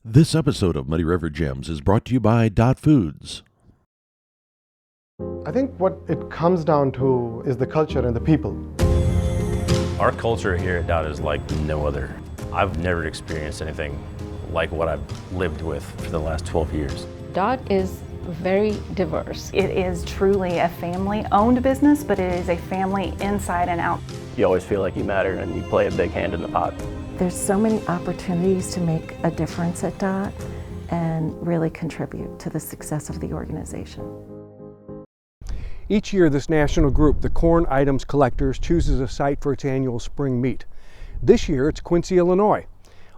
This episode of Muddy River Gems is brought to you by Dot Foods. I think what it comes down to is the culture and the people. Our culture here at Dot is like no other. I've never experienced anything like what I've lived with for the last 12 years. Dot is very diverse. It is truly a family-owned business, but it is a family inside and out. You always feel like you matter and you play a big hand in the pot. There's so many opportunities to make a difference at Dot and really contribute to the success of the organization. Each year, this national group, the Corn Items Collectors, chooses a site for its annual spring meet. This year, it's Quincy, Illinois.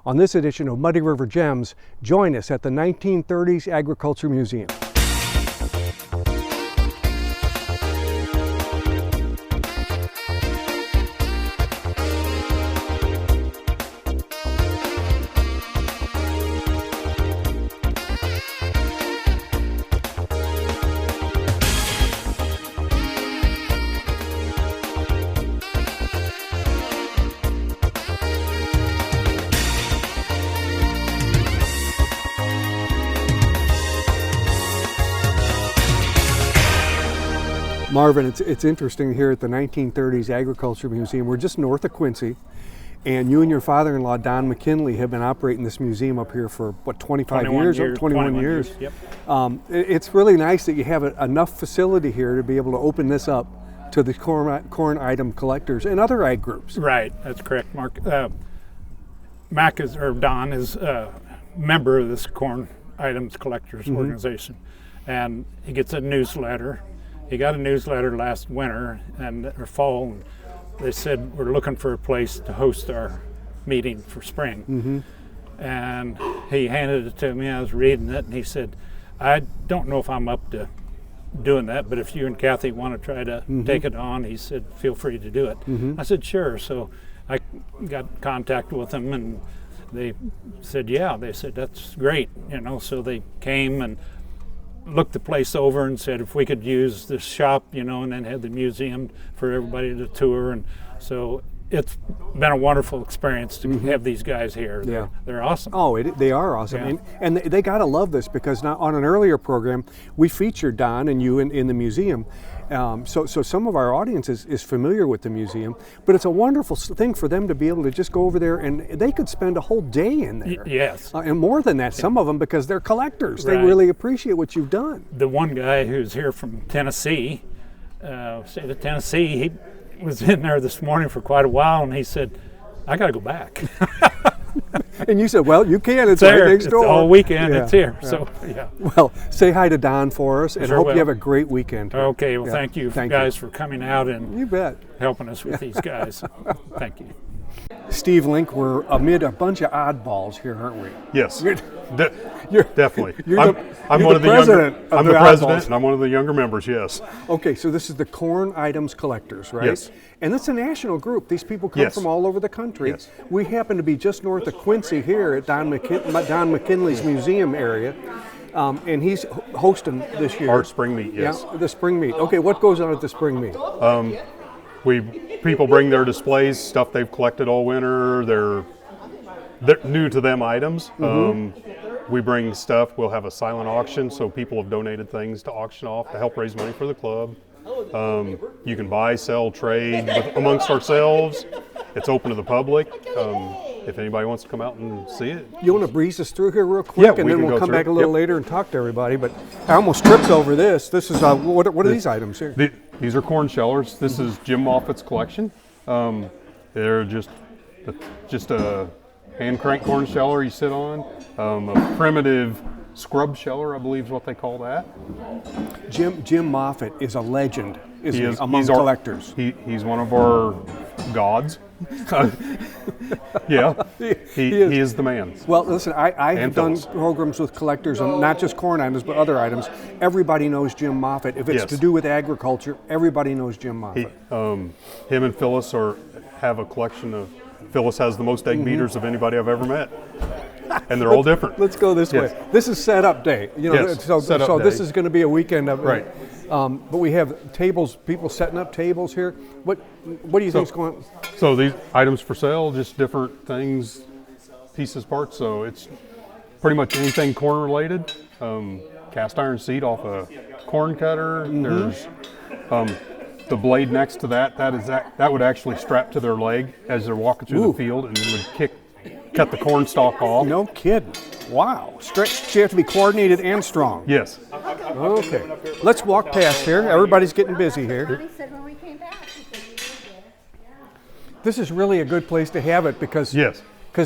On this edition of Muddy River Gems, join us at the 1930s Agriculture Museum. Marvin, it's interesting here at the 1930s Agriculture Museum. We're just north of Quincy, and you and your father-in-law, Don McKinley, have been operating this museum up here for, what, 21 years? Yep. It's really nice that you have enough facility here to be able to open this up to the corn item collectors and other ag groups. Right, that's correct, Mark. Don is a member of this Corn Items Collectors organization, and he gets a newsletter. He got a newsletter last winter or fall, and they said we're looking for a place to host our meeting for spring. And he handed it to me. I was reading it, and he said, I don't know if I'm up to doing that, but if you and Kathy want to try to take it on, he said, feel free to do it. I said, sure. So I got contact with them, and they said, yeah. They said, that's great. So they came and looked the place over and said if we could use this shop, and then had the museum for everybody to tour. And so it's been a wonderful experience to have these guys here. They're awesome. Oh, they are awesome. Yeah. And they got to love this, because now on an earlier program, we featured Don and you in the museum. So some of our audience is familiar with the museum, but it's a wonderful thing for them to be able to just go over there, and they could spend a whole day in there. Yes. And more than that, some of them, because they're collectors. Right. They really appreciate what you've done. The one guy who's here from Tennessee, state of Tennessee, he was in there this morning for quite a while, and he said, I got to go back. And you said, well, you can. It's there. Right next door. It's all weekend. It's here. Yeah. So, yeah. Well, say hi to Don for us, and Sure hope will. you have a great weekend. Okay. Well, thank you guys for coming out and you bet. helping us with these guys. Thank you. Steve Link, we're amid a bunch of oddballs here, aren't we? Yes, You're definitely. I'm one of the president younger. of I'm the the president, oddballs. and I'm one of the younger members. Yes. Okay, so this is the Corn Items Collectors, right? Yes. And it's a national group. These people come Yes. from all over the country. Yes. We happen to be just north of Quincy here at Don McKinley's museum area, and he's hosting this year. Our spring meet. Yes. Yeah, the spring meet. Okay, what goes on at the spring meet? People bring their displays, stuff they've collected all winter. They're new to them items. We bring stuff. We'll have a silent auction, so people have donated things to auction off to help raise money for the club. You can buy, sell, trade amongst ourselves. It's open to the public. If anybody wants to come out and see it. You want to breeze us through here real quick, Yeah, and we then can we'll go come through. back a little later and talk to everybody. But I almost tripped over this. This is what are these items here? These are corn shellers. This is Jim Moffat's collection. They're just a hand crank corn sheller you sit on. A primitive scrub sheller, I believe is what they call that. Jim Moffat is a legend, isn't he, among he's collectors? He's one of our gods. Yeah, he is the man. Well, listen, I have done Phyllis. programs with collectors, and not just corn items, but other items. Everybody knows Jim Moffat. If it's Yes. to do with agriculture, everybody knows Jim Moffat. Him and Phyllis have a collection of. Phyllis has the most egg beaters of anybody I've ever met. And they're all different. Let's go this way. This is setup day. Yes, so setup this day. is going to be a weekend of Right. But we have tables, people setting up tables here. What do you think's going on? So these items for sale, just different things, pieces, parts. So it's pretty much anything corn related. Cast iron seat off a corn cutter. There's the blade next to that would actually strap to their leg as they're walking through the field, and would cut the corn stalk off. No kidding. Wow. Stretch. So you have to be coordinated and strong. Yes. Okay. Let's walk past here. Everybody's getting busy here. This is really a good place to have it because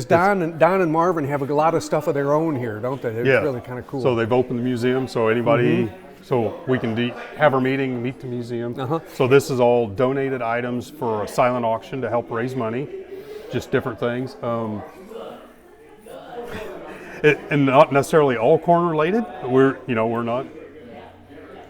Don and Marvin have a lot of stuff of their own here, don't they? It's really kind of cool. So they've opened the museum, so anybody, so we can have our meeting, meet the museum. So this is all donated items for a silent auction to help raise money, just different things. And not necessarily all corn related. We're not.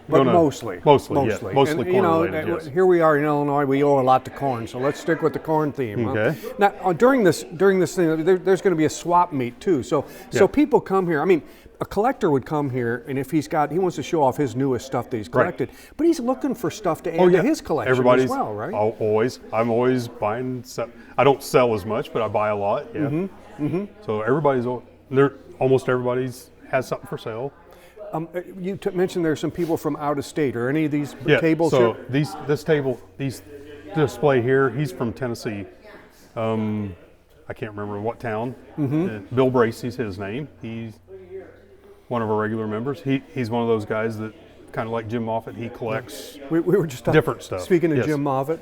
But mostly. Mostly corn related, yes. Here we are in Illinois. We owe a lot to corn, so let's stick with the corn theme. Okay. Huh? Now, during this thing, there's going to be a swap meet too. So people come here. I mean, a collector would come here, and if he wants to show off his newest stuff that he's collected, but he's looking for stuff to add to his collection as well, right? Always. I'm always buying stuff. I don't sell as much, but I buy a lot. Yeah. So almost everybody's has something for sale. You mentioned there's some people from out of state. Are any of these tables so here? This display here, he's from Tennessee. I can't remember what town. Bill Bracey's his name. He's one of our regular members. He's one of those guys that, kind of like Jim Moffitt, he collects we were just different stuff. Speaking of Jim Moffitt.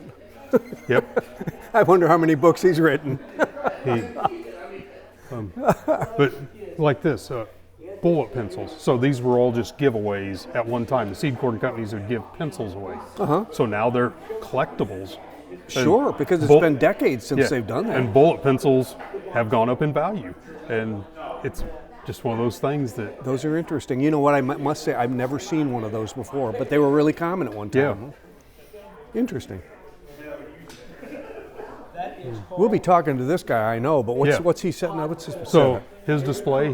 Yep. I wonder how many books he's written. But like this, bullet pencils. So these were all just giveaways at one time. The seed corn companies would give pencils away. So now they're collectibles. Sure, because it's been decades since they've done that. And bullet pencils have gone up in value. And it's just one of those things that... Those are interesting. You know what, I must say, I've never seen one of those before, but they were really common at one time. Yeah. Huh? Interesting. We'll be talking to this guy, I know, but what's he setting up? What's his his display,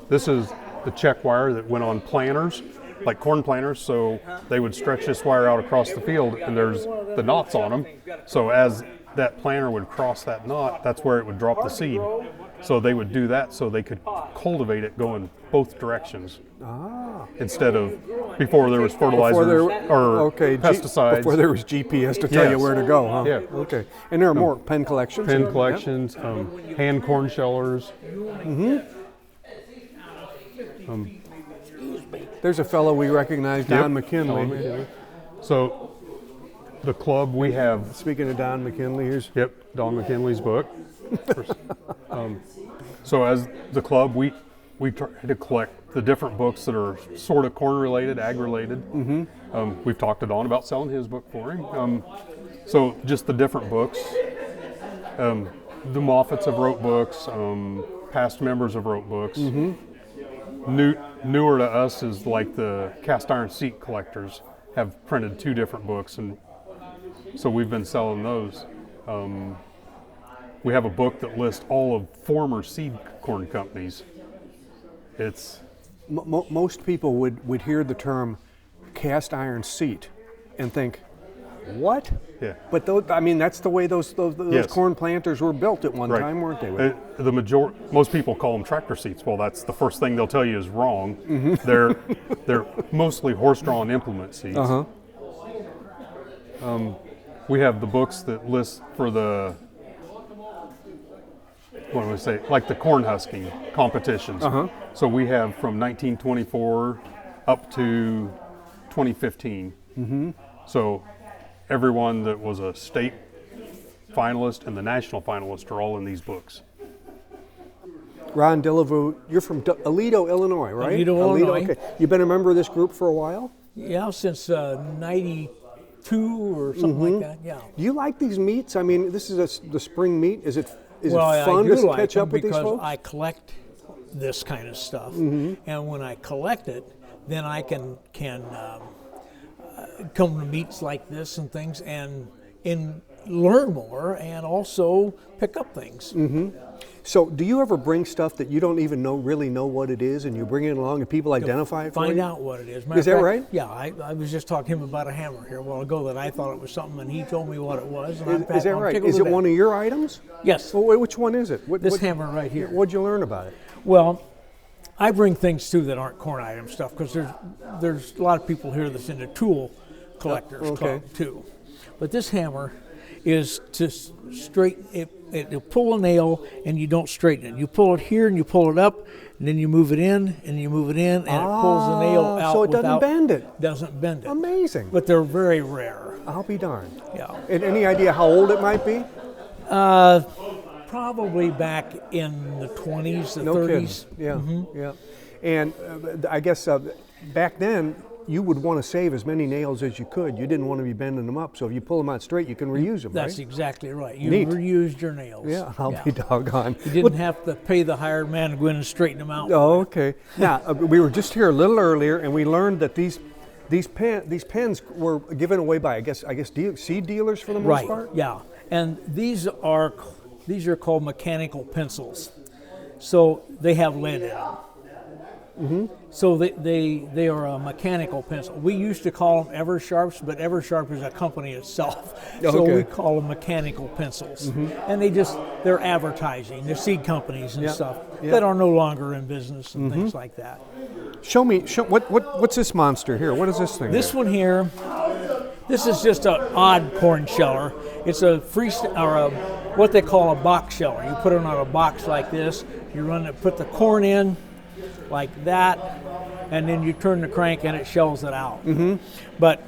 this is the check wire that went on planters, like corn planters, so they would stretch this wire out across the field, and there's the knots on them. So as that planter would cross that knot, that's where it would drop the seed. So they would do that so they could cultivate it going both directions. Instead of before there was fertilizers or pesticides. Before there was GPS to tell you where to go, huh? Yeah. Okay. And there are more pen collections? Hand corn shellers. There's a fellow we recognize, Don McKinley. So the club we have... Speaking of Don McKinley, here's... Yep, Don McKinley's book. So as the club, we try to collect the different books that are sort of corn related, ag related. We've talked to Don about selling his book for him. So just the different books. The Moffitts have wrote books. Past members have wrote books. Newer to us is like the cast iron seat collectors have printed 2 different books, and so we've been selling those. We have a book that lists all of former seed corn companies. It's most people would hear the term cast iron seat and think, what? Yeah. But that's the way those corn planters were built at one time, weren't they? Most people call them tractor seats. Well, that's the first thing they'll tell you is wrong. They're mostly horse-drawn implement seats. We have the books that list for the, what do we say, like the corn husking competitions. So we have from 1924 up to 2015. So everyone that was a state finalist and the national finalist are all in these books. Ron Delavu, you're from Aledo, Illinois, right? Aledo, Illinois. Okay. You've been a member of this group for a while? Yeah, since 92 or something like that, yeah. Do you like these meets? I mean, this is the spring meet. Is it Well, fun I do to like catch them up with these because folks? I collect this kind of stuff, and when I collect it, then I can come to meets like this and things and learn more and also pick up things. So do you ever bring stuff that you don't even really know what it is, and you bring it along and people identify it for you? Find out what it is. Is that right? Yeah, I was just talking to him about a hammer here a while ago that I thought it was something, and he told me what it was. And Is that right? Is it one of your items? Yes. Well, which one is it? This hammer right here. What'd you learn about it? Well, I bring things too that aren't corn item stuff because there's a lot of people here that's into tool collectors club too. But this hammer is to straighten it. You pull a nail and you don't straighten it. You pull it here and you pull it up, and then you move it in and you move it in, and it pulls the nail out. So it doesn't bend it. Doesn't bend it. Amazing. But they're very rare. I'll be darned. Yeah. And any idea how old it might be? Probably back in the 20s, the No 30s. kidding. Yeah, yeah. And I guess back then, you would want to save as many nails as you could. You didn't want to be bending them up, so if you pull them out straight, you can reuse them, That's right? exactly right. You Neat. reused your nails. Yeah, I'll be doggone. You didn't have to pay the hired man to go in and straighten them out. Oh, okay. Now, we were just here a little earlier, and we learned that these pens were given away by, I guess seed dealers for the most part? Right, yeah. And these are called mechanical pencils. So they have lead in them. Mm-hmm. So they are a mechanical pencil. We used to call them Eversharps, but Eversharp is a company itself. So we call them mechanical pencils. Mm-hmm. And they're advertising. They're seed companies and stuff that are no longer in business and things like that. Show me, what's this monster here? What is this thing? This one here, this is just an odd corn sheller. It's a what they call a box sheller. You put it on a box like this. You put the corn in like that, and then you turn the crank and it shells it out. Mm-hmm. But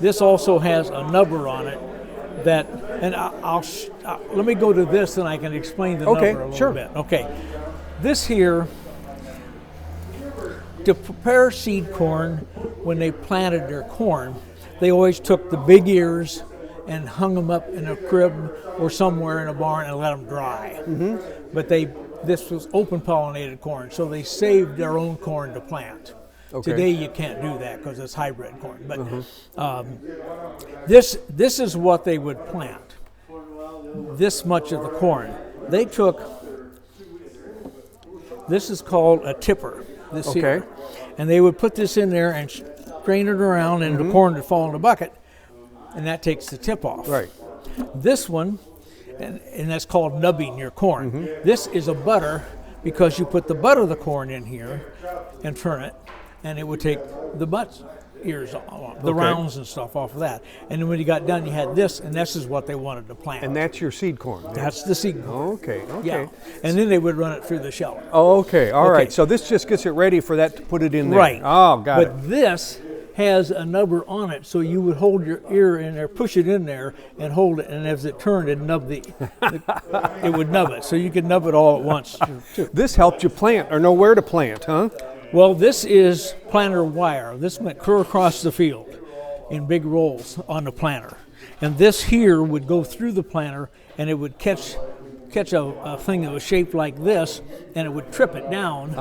this also has a nubber on it that, and let me go to this and I can explain the number a little bit. Okay, this here, to prepare seed corn, when they planted their corn, they always took the big ears and hung them up in a crib or somewhere in a barn and let them dry. Mm-hmm. But this was open pollinated corn, so they saved their own corn to plant. Okay. Today you can't do that because it's hybrid corn. But this is what they would plant. This much of the corn. They took, this is called a tipper, this here. And they would put this in there and strain it around and the corn would fall in the bucket, and that takes the tip off. Right. This one, and that's called nubbing your corn. This is a butter because you put the butter of the corn in here and turn it, and it would take the butt ears off, the rounds and stuff off of that. And then when you got done, you had this, and this is what they wanted to plant. And that's your seed corn? That's the seed corn. Okay. Yeah. And then they would run it through the sheller. Oh, okay. All right. So this just gets it ready for that to put it in there. Right. Oh, got it. But this has a nubber on it, so you would hold your ear in there, push it in there, and hold it, and as it turned, it nub it would nub it, so you could nub it all at once. This helped you plant or know where to plant, huh? Well, this is planter wire. This went clear across the field in big rolls on the planter, and this here would go through the planter, and it would catch a thing that was shaped like this, and it would trip it down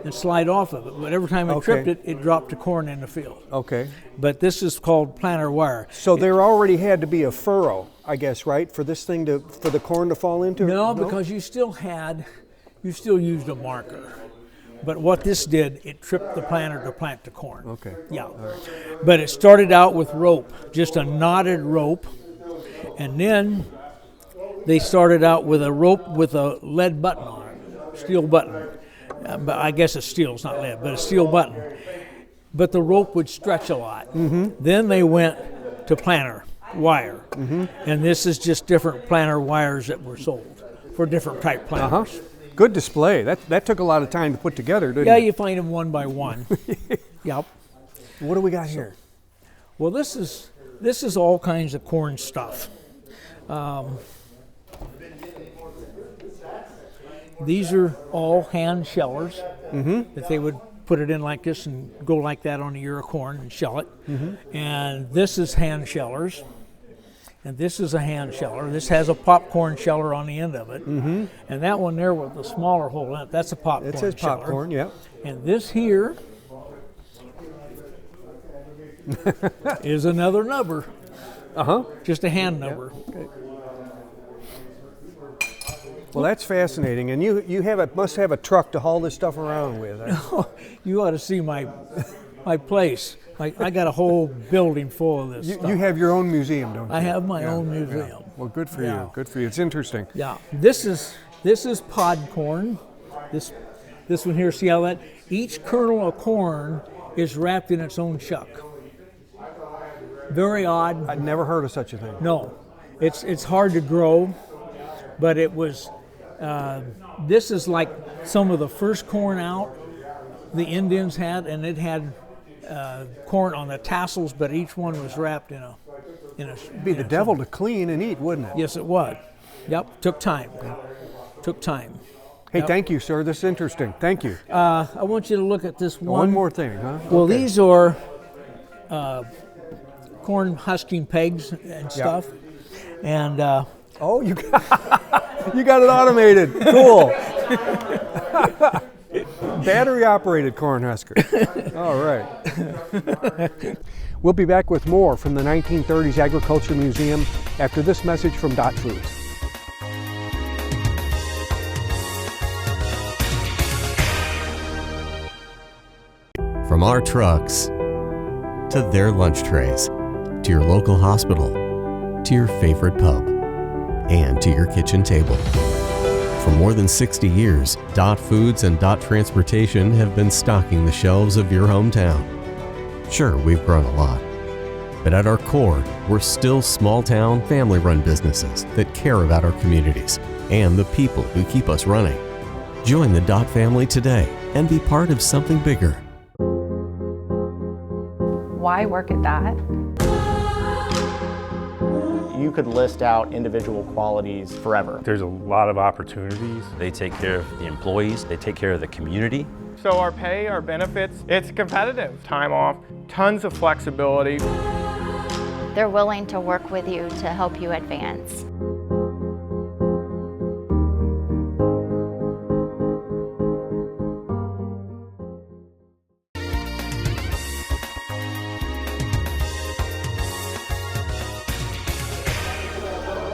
and slide off of it. But every time it tripped it, it dropped the corn in the field. Okay. But this is called planter wire. So there already had to be a furrow, I guess, right, for this thing for the corn to fall into? No, because you still used a marker. But what this did, it tripped the planter to plant the corn. Okay. Yeah. All right. But it started out with rope, just a knotted rope, and then they started out with a rope with a lead button on it, steel button. But I guess it's steel, it's not lead, but a steel button. But the rope would stretch a lot. Then they went to planter wire. And this is just different planter wires that were sold for different type planters. Good display. That took a lot of time to put together, didn't it? Yeah, you find them one by one. Yep. What do we got here? Well, this is all kinds of corn stuff. These are all hand shellers that they would put it in like this and go like that on a ear of corn and shell it. And this is hand shellers. And this is a hand sheller. This has a popcorn sheller on the end of it. And that one there with the smaller hole in it, that's a popcorn sheller. It says popcorn, yeah. And this here is another nubber. Just a hand nubber. Okay. Well, that's fascinating. And you must have a truck to haul this stuff around with. You ought to see my place. I got a whole building full of this stuff. You have your own museum, don't you? I have my own museum. Yeah. Well, good for you. Good for you. It's interesting. Yeah. This is pod corn. This one here, see how that? Each kernel of corn is wrapped in its own shuck. Very odd. I'd never heard of such a thing. No, it's hard to grow, but it was, this is like some of the first corn out the Indians had, and it had corn on the tassels, but each one was wrapped in a It'd be the devil to clean and eat, wouldn't it? Yes, it would. Yep, took time. Hey, Yep. thank you, sir. This is interesting. Thank you. I want you to look at this one. One more thing, huh? Well, Okay. these are corn husking pegs and stuff. And oh, you got, you got it automated. Cool. Battery operated corn husker. All right. We'll be back with more from the 1930s Agriculture Museum after this message from Dot Foods. From our trucks to their lunch trays, to your local hospital, to your favorite pub, and to your kitchen table. For more than 60 years, Dot Foods and Dot Transportation have been stocking the shelves of your hometown. Sure, we've grown a lot, but at our core, we're still small-town, family-run businesses that care about our communities and the people who keep us running. Join the Dot family today and be part of something bigger. Why work at Dot? You could list out individual qualities forever. There's a lot of opportunities. They take care of the employees, they take care of the community. So our pay, our benefits, it's competitive. Time off, tons of flexibility. They're willing to work with you to help you advance.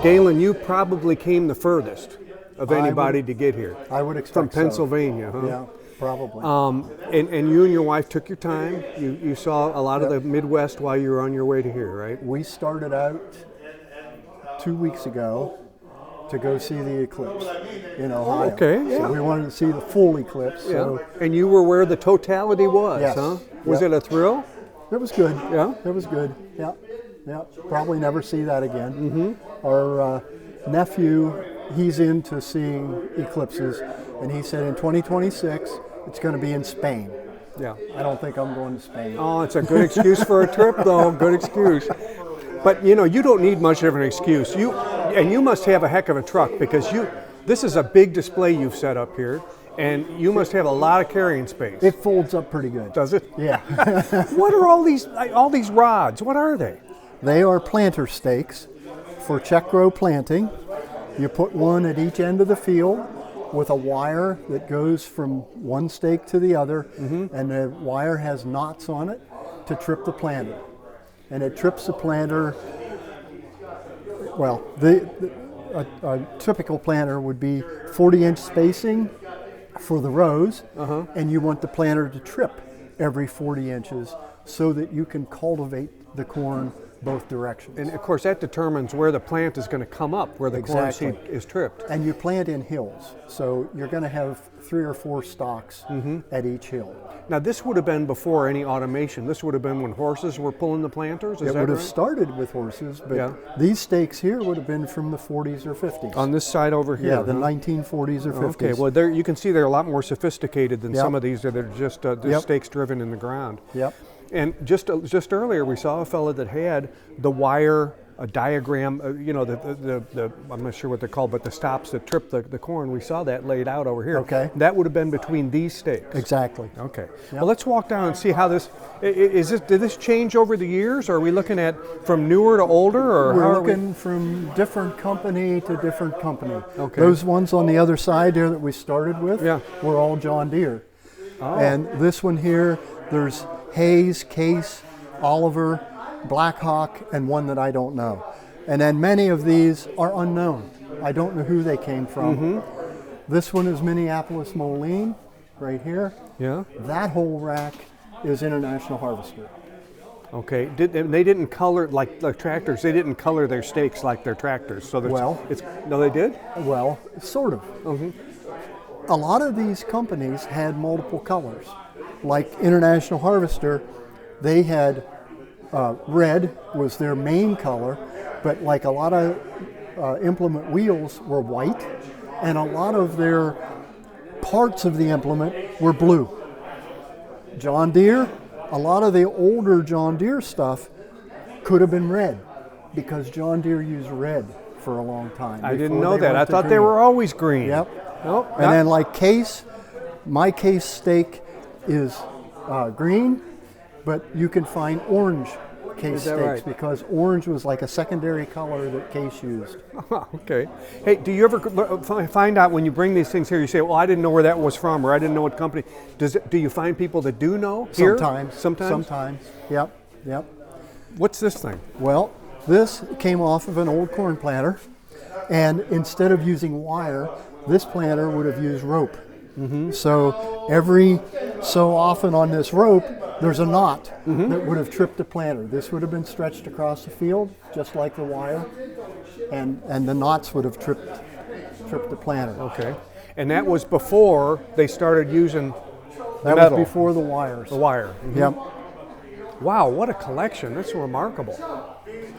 Galen, you probably came the furthest of anybody to get here. I would expect From so. Pennsylvania, huh? Yeah, probably. And you and your wife took your time. You saw a lot of the Midwest while you were on your way to here, right? We started out 2 weeks ago to go see the eclipse in Ohio. Okay, yeah. So we wanted to see the full eclipse. So Yeah. And you were where the totality was, Yes. huh? Was Yep. it a thrill? It was good. Yeah? It was good. Yeah. Yeah. Probably never see that again. Mm-hmm. Our nephew, he's into seeing eclipses, and he said in 2026 it's going to be in Spain. Yeah. I don't think I'm going to Spain. Oh, it's a good excuse for a trip, though. Good excuse. But you know, you don't need much of an excuse. You must have a heck of a truck because this is a big display you've set up here, and you must have a lot of carrying space. It folds up pretty good. Does it? Yeah. What are all these rods? What are they? They are planter stakes for check row planting. You put one at each end of the field with a wire that goes from one stake to the other, and the wire has knots on it to trip the planter. And it trips the planter, well, a typical planter would be 40-inch spacing for the rows, and you want the planter to trip every 40 inches so that you can cultivate the corn both directions. And of course that determines where the plant is going to come up, where the corn seed is tripped. And you plant in hills, so you're going to have 3 or 4 stalks at each hill. Now this would have been before any automation. This would have been when horses were pulling the planters, is It that would have right? started with horses, but these stakes here would have been from the 40s or 50s. On this side over here? Yeah, the 1940s or 50s. Okay, well there you can see they're a lot more sophisticated than some of these that are just stakes driven in the ground. Yep. And just earlier we saw a fellow that had the wire, a diagram, the I'm not sure what they're called, but the stops that trip the corn. We saw that laid out over here. Okay. That would have been between these stakes. Exactly. Okay. Yep. Well, let's walk down and see how this did this change over the years? Or are we looking at from newer to older, or we're how looking from different company to different company. Okay. Those ones on the other side there that we started with were all John Deere. Oh. And this one here, there's Hayes, Case, Oliver, Blackhawk, and one that I don't know. And then many of these are unknown. I don't know who they came from. This one is Minneapolis Moline, right here. Yeah. That whole rack is International Harvester. Okay. They didn't color like tractors. They didn't color their stakes like their tractors. So no, they did. Well, sort of. a lot of these companies had multiple colors. Like International Harvester, they had red was their main color, but like a lot of implement wheels were white, and a lot of their parts of the implement were blue. John Deere, a lot of the older John Deere stuff could have been red, because John Deere used red for a long time. I didn't know that. I thought they were always green. Yep. Nope. And then like Case, my Case stake is green, but you can find orange Case stakes, right? because orange was like a secondary color that Case used. Okay. Hey, do you ever find out when you bring these things here, you say, well, I didn't know where that was from, or I didn't know what company. Do you find people that do know here? Sometimes. Sometimes. Yep. What's this thing? Well, this came off of an old corn planter, and instead of using wire, this planter would have used rope. So every so often on this rope, there's a knot that would have tripped the planter. This would have been stretched across the field, just like the wire, and the knots would have tripped the planter. Okay. And that was before they started using that metal. Was before the wires. The wire. Yep. Wow, what a collection. That's remarkable.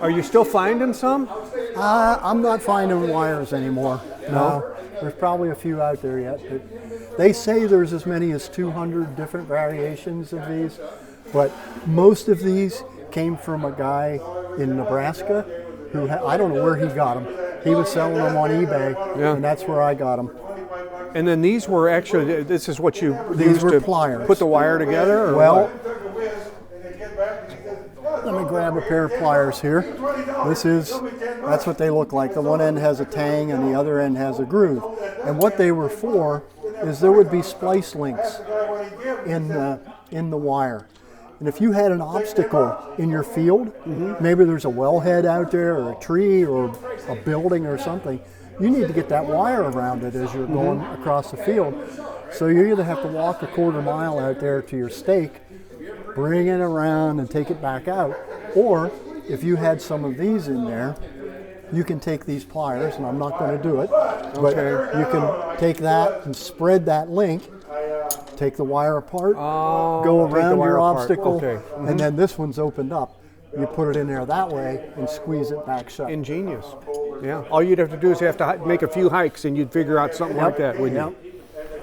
Are you still finding some? I'm not finding wires anymore. No. There's probably a few out there yet. But they say there's as many as 200 different variations of these, but most of these came from a guy in Nebraska who I don't know where he got them. He was selling them on eBay, and that's where I got them. And then these were actually, this is what you these used were to pliers. Put the wire together? Or well, what? Let me grab a pair of pliers here. That's what they look like. The one end has a tang and the other end has a groove. And what they were for is there would be splice links in the wire. And if you had an obstacle in your field, maybe there's a wellhead out there or a tree or a building or something, you need to get that wire around it as you're going across the field. So you either have to walk a quarter mile out there to your stake, bring it around and take it back out, or if you had some of these in there, you can take these pliers, and I'm not going to do it, but you can take that and spread that link, take the wire apart, go around your obstacle, and then this one's opened up. You put it in there that way and squeeze it back shut. Ingenious. Yeah. All you'd have to do is you have to make a few hikes and you'd figure out something like that, wouldn't you?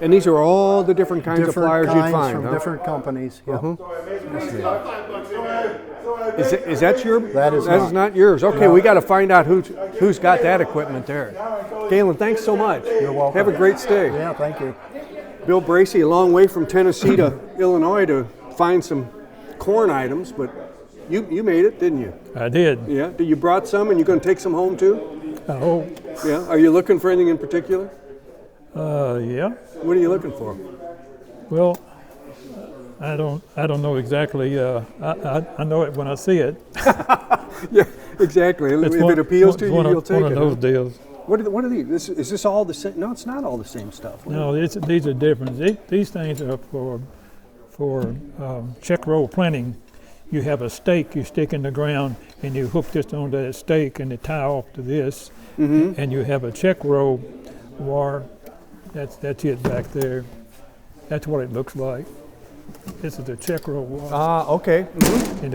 And these are all the different kinds of pliers you'd find, from different companies. Is that your? That is not yours. Okay, we got to find out who's got that equipment there. Galen, thanks so much. You're welcome. Have a great stay. Yeah, thank you. Bill Bracey, a long way from Tennessee to Illinois to find some corn items, but you made it, didn't you? I did. Yeah. You brought some, and you're going to take some home too? I hope. Yeah. Are you looking for anything in particular? Yeah. What are you looking for? Well, I don't know exactly. I know it when I see it. Yeah, exactly. If it appeals to you, you'll take it. One of those deals. What are these? Is this all the same? No, it's not all the same stuff. No, these are different. These things are for check roll planting. You have a stake you stick in the ground, and you hook this onto that stake, and they tie off to this. And you have a check roll wire. That's it back there. That's what it looks like. This is the check roll wire. Okay.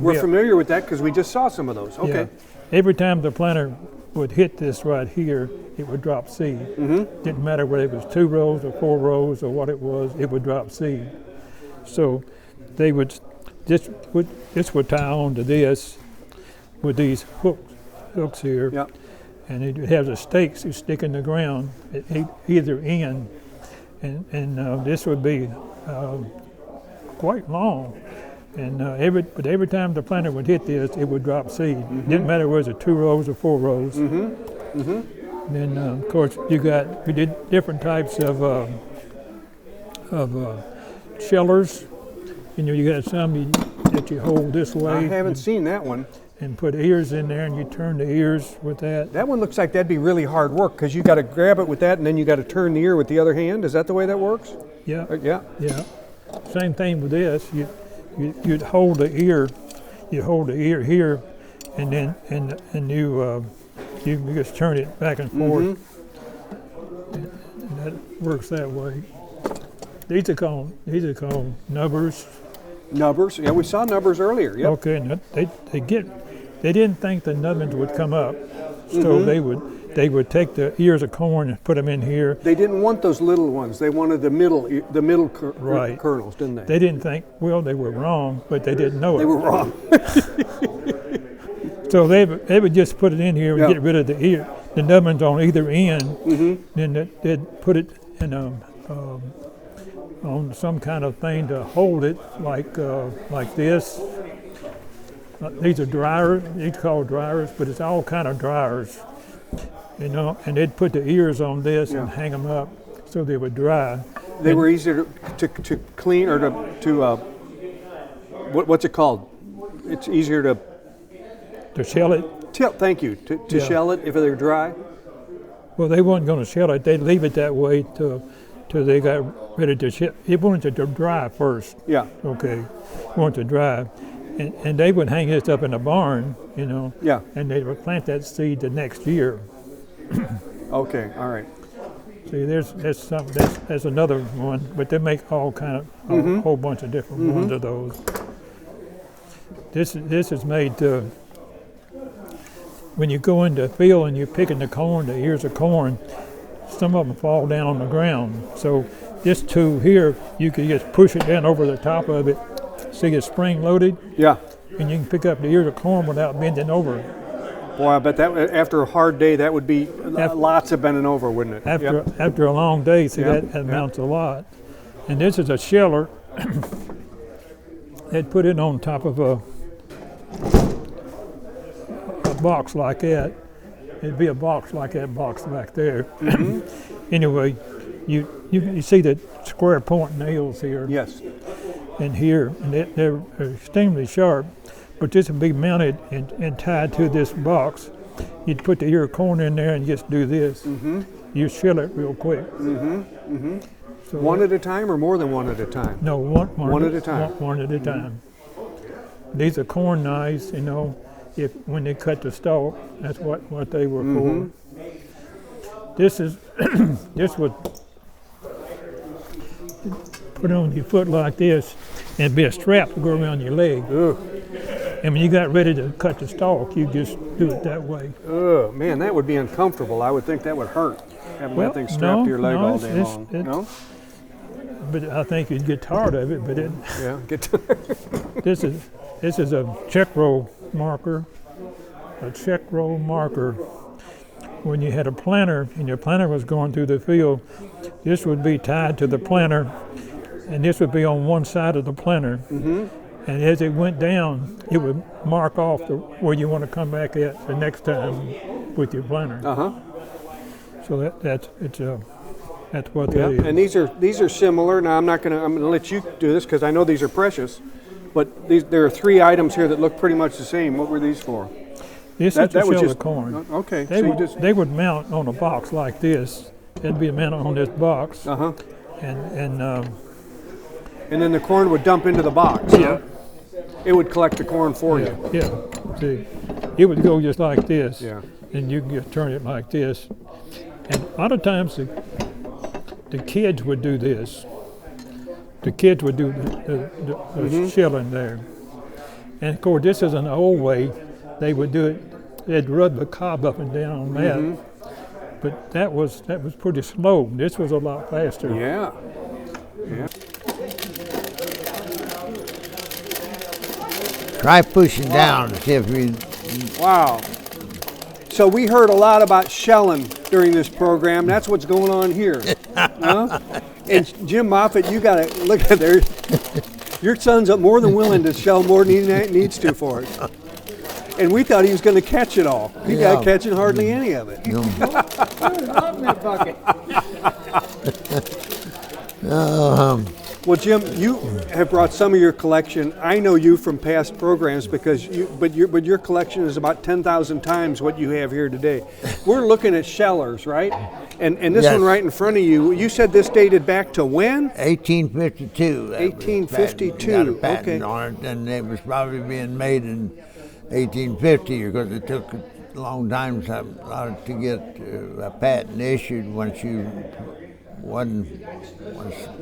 We're familiar with that because we just saw some of those. Okay. Yeah. Every time the planter would hit this right here, it would drop seed. Didn't matter whether it was 2 rows or 4 rows or what it would drop seed. So they would this would tie on to this with these hooks here. Yep. And it has the stakes you stick in the ground at either end, and this would be quite long. And every time the planter would hit this, it would drop seed. Didn't matter whether it was 2 rows or 4 rows. Then of course we did different types of shellers. You got some that you hold this way. I haven't seen that one. And put ears in there, and you turn the ears with that. That one looks like that'd be really hard work because you got to grab it with that, and then you got to turn the ear with the other hand. Is that the way that works? Yeah. Yeah. Same thing with this. You'd hold the ear. You hold the ear here, and then you just turn it back and forth. And that works that way. These are called nubbers. Nubbers? Yeah, we saw nubbers earlier. Yep. Okay, and they didn't think the nubbins would come up, so they would take the ears of corn and put them in here. They didn't want those little ones. They wanted the middle Right. kernels, didn't they? They didn't think. Well, they were wrong, but they didn't know it. They were wrong. So they would just put it in here and get rid of the nubbins on either end. Then they'd put it in on some kind of thing to hold it, like this. These are dryers. These are called dryers, but it's all kind of dryers, you know. And they'd put the ears on this and hang them up so they would dry. They were easier to clean or to what's it called? It's easier to shell it. Thank you. To shell it if they're dry. Well, they weren't going to shell it. They'd leave it that way till they got ready to shell. They wanted it to dry first. Yeah. Okay. Wanted to dry. And they would hang this up in the barn, you know. Yeah. And they would plant that seed the next year. Okay. All right. See, that's another one, but they make all kind of a whole bunch of different ones of those. This is made to, when you go into the field and you're picking the corn, the ears of corn, some of them fall down on the ground. So this tool here, you can just push it down over the top of it. See, it's spring loaded. Yeah. And you can pick up the ears of corn without bending over. Boy, I bet that after a hard day, that would be lots of bending over, wouldn't it? After a long day, see, that amounts a lot. And this is a sheller. They'd put it on top of a box like that. It'd be a box like that box back there. Anyway, you see the square point nails here. Yes. And here, and they're extremely sharp, but this would be mounted and tied to this box. You'd put the ear of corn in there and just do this. You shell it real quick. So one at a time or more than one at a time? No, one at a time. One at a time. These are corn knives, you know. When they cut the stalk, that's what they were for. This would put on your foot like this, and it'd be a strap to go around your leg. And when you got ready to cut the stalk, you just do it that way. Oh man, that would be uncomfortable. I would think that would hurt, having that thing strapped to your leg all day long. No? But I think you'd get tired of it. But get tired. This is a check roll marker. A check roll marker. When you had a planter and your planter was going through the field, this would be tied to the planter, and this would be on one side of the planter. And as it went down, it would mark off where you want to come back at the next time with your planter. So that's what that is. And these are similar. Now I'm gonna let you do this because I know these are precious, but there are 3 items here that look pretty much the same. What were these for? This is to shell the corn. Okay. They would mount on a box like this. It'd be mounted on this box. And then the corn would dump into the box. Yeah. It would collect the corn for you. Yeah. See, it would go just like this. Yeah. And you can just turn it like this. And a lot of times the kids would do this. The kids would do the shelling there. And of course, this is an old way. They would do it. They'd rub the cob up and down on that. But that was pretty slow. This was a lot faster. Yeah. Try pushing down to see if we. Wow. So we heard a lot about shelling during this program. That's what's going on here. And Jim Moffitt, you got to look at there. Your son's more than willing to shell more than he needs to for us. And we thought he was going to catch it all. He's not catching hardly any of it. Well, Jim, you have brought some of your collection. I know you from past programs because your collection is about 10,000 times what you have here today. We're looking at shellers, right? And this one right in front of you. You said this dated back to when? 1852. 1852. Got a patent on it, and it was probably being made in 1850 because it took a long time to get a patent issued once you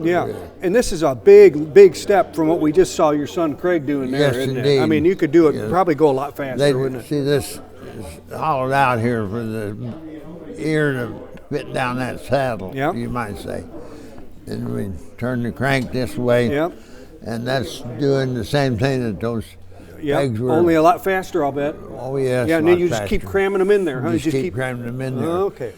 Yeah, and this is a big step from what we just saw your son Craig doing there, Yes, isn't indeed. it? I mean, you could do it, probably go a lot faster, wouldn't it? See, this is hollowed out here for the ear to fit down that saddle, you might say. And we turn the crank this way, and that's doing the same thing that those pegs were. Only a lot faster, I'll bet. Oh, yes. Yeah, and then you just keep cramming them in there, huh? Just keep cramming them in there. Okay.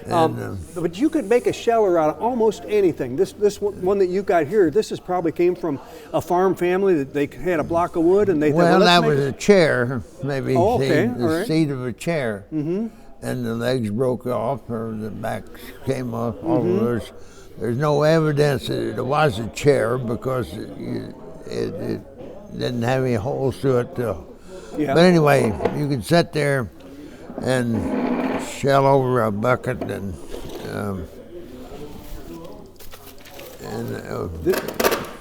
But you could make a sheller out of almost anything. This one that you got here, this is probably came from a farm family that they had a block of wood and they thought, well, that let's was make a chair, maybe the seat of a chair. Mm-hmm. And the legs broke off or the backs came off. All of those. There's no evidence that it was a chair because it didn't have any holes to it. But anyway, you could sit there and shell over a bucket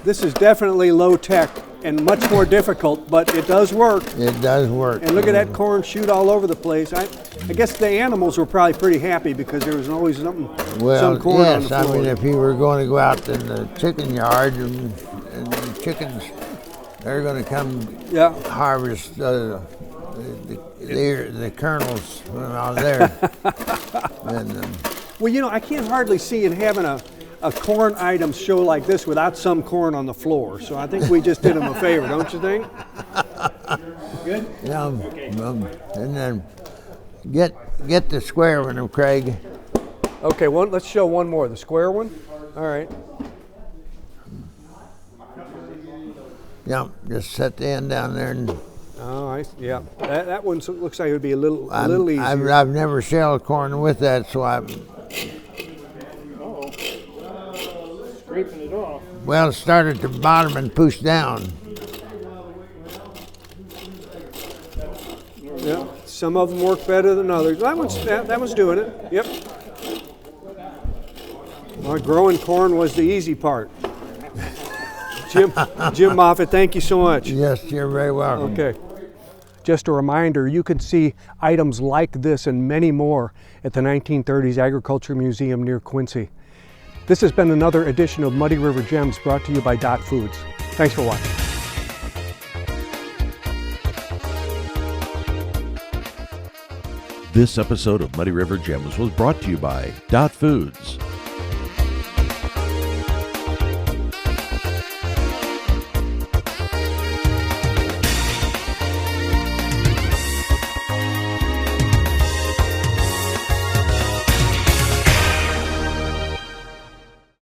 this is definitely low tech and much more difficult, but it does work. It does work. And look at that corn shoot all over the place. I guess the animals were probably pretty happy because there was always some corn on the floor. I mean, if you were going to go out in the chicken yard and the chickens, they're going to come harvest the kernels from out there. Well, you know, I can't hardly see in having a corn items show like this without some corn on the floor. So I think we just did them a favor, don't you think? Good? Yeah, and then get the square one, Craig. Okay, let's show one more. The square one? All right. Yeah, just set the end down there. And that one looks like it would be a little easier. I've never shelled corn with that, so Scraping it off. Well, start at the bottom and push down. Yeah, some of them work better than others. That one's doing it. Yep. Well, growing corn was the easy part. Jim Moffitt, thank you so much. Yes, you're very welcome. Okay. Just a reminder, you can see items like this and many more at the 1930s Agriculture Museum near Quincy. This has been another edition of Muddy River Gems brought to you by Dot Foods. Thanks for watching. This episode of Muddy River Gems was brought to you by Dot Foods.